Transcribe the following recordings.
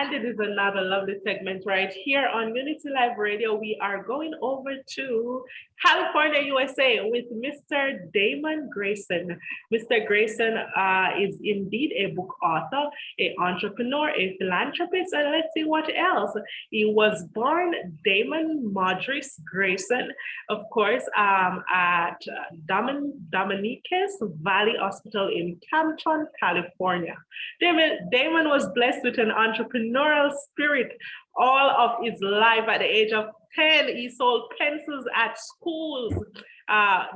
And it is another lovely segment right here on Unity Live Radio. We are going over to California, USA with Mr. Damon Grayson. Mr. Grayson is indeed a book author, an entrepreneur, a philanthropist, and let's see what else. He was born Damon Modrise Grayson, of course, at Dominiquez Valley Hospital in Campton, California. Damon was blessed with an entrepreneurial spirit all of his life. At the age of 10, he sold pencils at schools,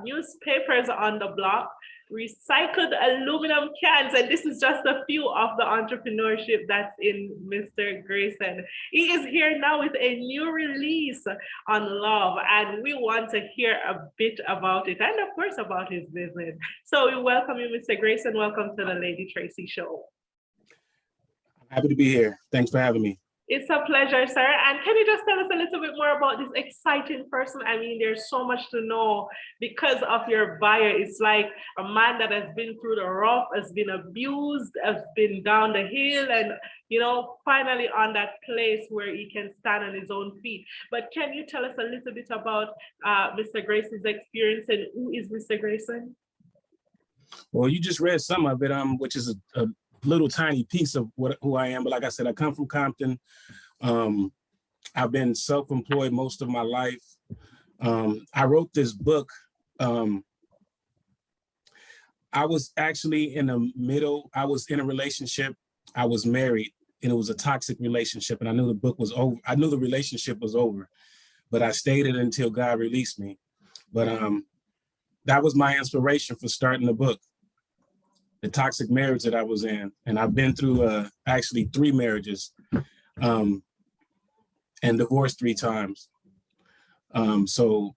newspapers on the block, recycled aluminum cans, and this is just a few of the entrepreneurship that's in Mr. Grayson. He is here now with a new release on love, and we want to hear a bit about it, and of course about his business. So we welcome you, Mr. Grayson. Welcome to the Lady Tracy Show. Happy to be here. Thanks for having me. It's a pleasure, sir. And can you just tell us a little bit more about this exciting person? I mean, there's so much to know because of your bio. It's like a man that has been through the rough, has been abused, has been down the hill, and, you know, finally on that place where he can stand on his own feet. But can you tell us a little bit about Mr. Grayson's experience and who is Mr. Grayson? Well, you just read some of it, which is a little tiny piece of who I am. But like I said, I come from Compton. I've been self-employed most of my life. I wrote this book. I was actually in the middle. I was in a relationship. I was married, and it was a toxic relationship. And I knew the book was over. I knew the relationship was over, but I stayed it until God released me. But that was my inspiration for starting the book. The toxic marriage that I was in. And I've been through actually 3 marriages and divorced 3 times. So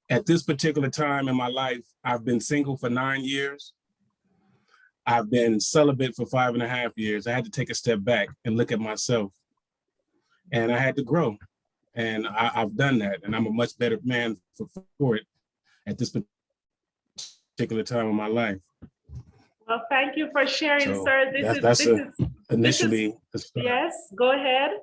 at this particular time in my life, I've been single for 9 years. I've been celibate for 5.5 years. I had to take a step back and look at myself, and I had to grow. And I've done that. And I'm a much better man for it at this particular time in my life. Well, thank you for sharing, So sir. This is initially. Yes, go ahead.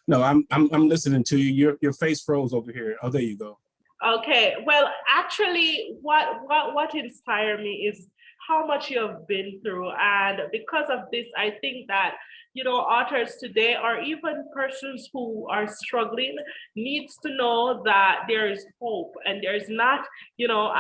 No, I'm listening to you. Your face froze over here. Oh, there you go. Okay. Well, actually, what inspired me is how much you have been through, and because of this, I think that, you know, authors today, or even persons who are struggling, needs to know that there is hope, and there's not, you know,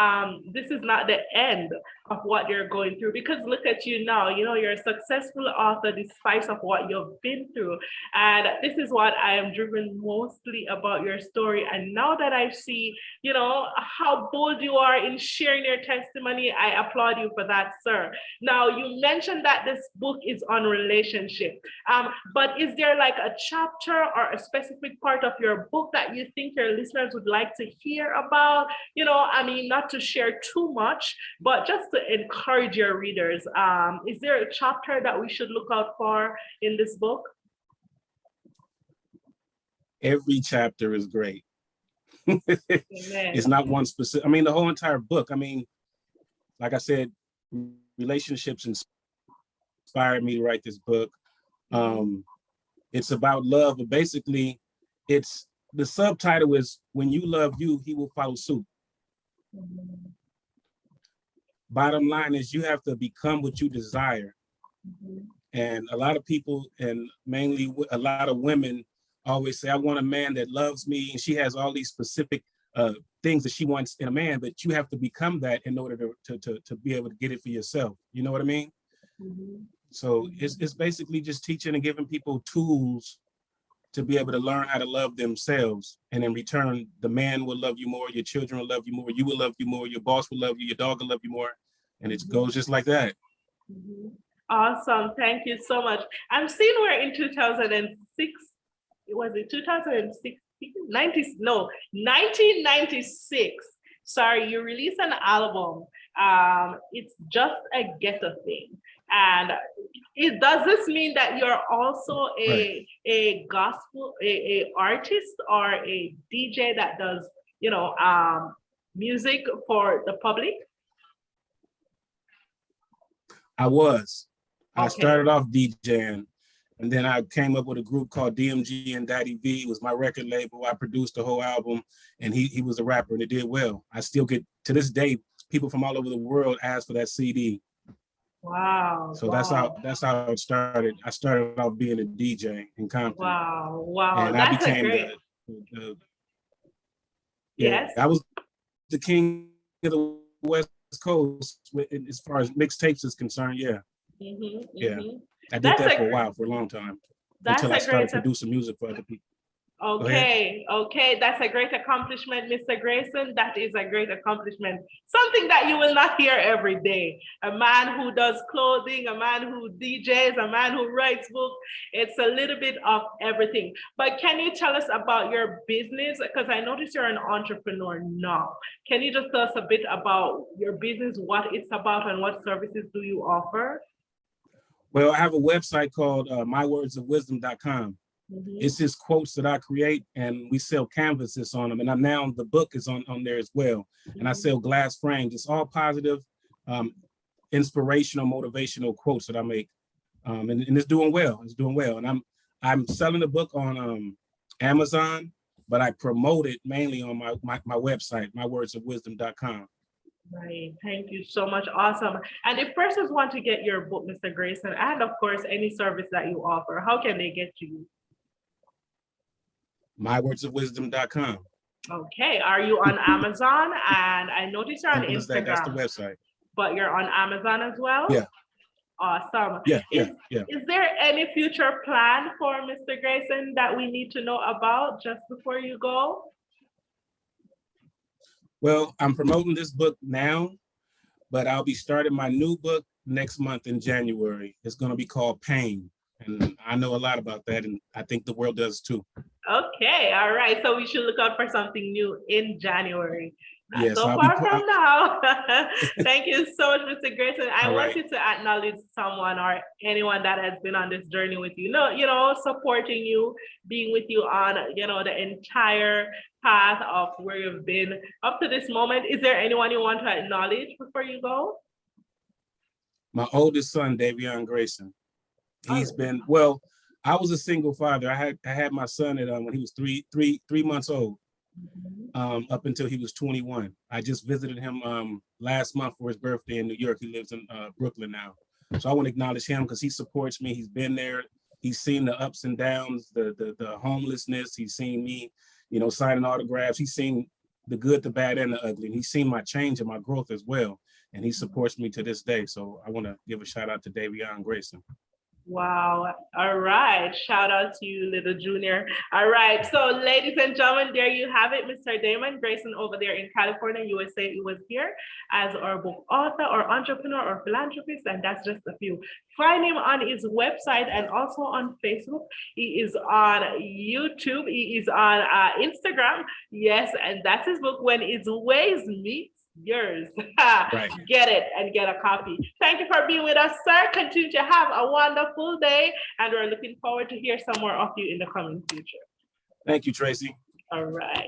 this is not the end of what you're going through. Because look at you now, you know, you're a successful author despite of what you've been through, and this is what I am driven mostly about your story. And now that I see, you know, how bold you are in sharing your testimony, I applaud you for that, sir. Now, you mentioned that this book is on relationship. But is there like a chapter or a specific part of your book that you think your listeners would like to hear about? You know, I mean, not to share too much, but just to encourage your readers. Is there a chapter that we should look out for in this book? Every chapter is great. Amen. It's not one specific. I mean, the whole entire book. I mean, like I said, relationships inspired me to write this book. It's about love, but basically it's the subtitle is "When you love you, he will follow suit." Mm-hmm. Bottom line is you have to become what you desire. Mm-hmm. And a lot of people, and mainly a lot of women, always say, I want a man that loves me, and she has all these specific things that she wants in a man, but you have to become that in order to be able to get it for yourself. You know what I mean? Mm-hmm. So it's basically just teaching and giving people tools to be able to learn how to love themselves. And in return, the man will love you more, your children will love you more, you will love you more, your boss will love you, your dog will love you more. And it goes just like that. Mm-hmm. Awesome. Thank you so much. I'm seeing we're in 2006. Was it 2006? 1996. Sorry, you released an album. It's just a ghetto thing. And does this mean that you're also a gospel, a artist or a DJ that does, you know, music for the public? I was I Okay. started off DJing, and then I came up with a group called DMG and Daddy V. It was my record label. I produced the whole album, and he was a rapper, and it did well. I still get, to this day, people from all over the world ask for that CD. Wow. So Wow. that's how it started. I started off being a DJ in Compton, Wow. Wow. and I That's a became great. the yeah, Yes. I was the king of the West Coast as far as mixtapes is concerned. Yeah, Mm-hmm, yeah, mm-hmm. I did That's that for a a while, for a long time, that's until I a great. started producing music for other people. Go ahead. Okay, okay, that's a great accomplishment, Mr. Grayson. That is a great accomplishment. Something that you will not hear every day. A man who does clothing, a man who DJs, a man who writes books. It's a little bit of everything. But can you tell us about your business? Because I notice you're an entrepreneur now. Can you just tell us a bit about your business, what it's about, and what services do you offer? Well, I have a website called mywordsofwisdom.com. Mhm. It's just quotes that I create, and we sell canvases on them. And now the book is on there as well. And I sell glass frames. It's all positive, inspirational, motivational quotes that I make. And it's doing well. It's doing well. And I'm selling the book on Amazon, but I promote it mainly on my website, mywordsofwisdom.com. Right. Thank you so much. Awesome. And if persons want to get your book, Mr. Grayson, and of course, any service that you offer, how can they get you? mywordsofwisdom.com. Okay. Are you on Amazon? And I noticed you're on Simple as that. That's the Instagram, website. but you're on Amazon as well? Yeah. Awesome. Yeah. Is there any future plan for Mr. Grayson that we need to know about just before you go? Well, I'm promoting this book now, but I'll be starting my new book next month in January. It's going to be called Pain. And I know a lot about that, and I think the world does too. Okay, all right. So we should look out for something new in January. Not Yes, so far from now. Thank you so much, Mr. Grayson. I want you to acknowledge someone or anyone that has been on this journey with you. No, supporting you, being with you on, the entire path of where you've been up to this moment. Is there anyone you want to acknowledge before you go? My oldest son, Davion Grayson. He's been, well, I was a single father. I had my son at when he was three months old, up until he was 21. I just visited him last month for his birthday in New York. He lives in Brooklyn now. So I want to acknowledge him because he supports me. He's been there. He's seen the ups and downs, the homelessness. He's seen me, signing autographs. He's seen the good, the bad, and the ugly. And he's seen my change and my growth as well. And he supports me to this day. So I want to give a shout out to Davion Grayson. Wow. All right. Shout out to you, little junior. All right. So, ladies and gentlemen, there you have it. Mr. Damon Grayson over there in California, USA. He was here as our book author or entrepreneur or philanthropist, and that's just a few. Find him on his website and also on Facebook. He is on YouTube. He is on Instagram. Yes, and that's his book, When His Ways Meet Yours. Right. Get it and get a copy. Thank you for being with us, sir. Continue to have a wonderful day, and we're looking forward to hear some more of you in the coming future. Thank you, Tracy. All right.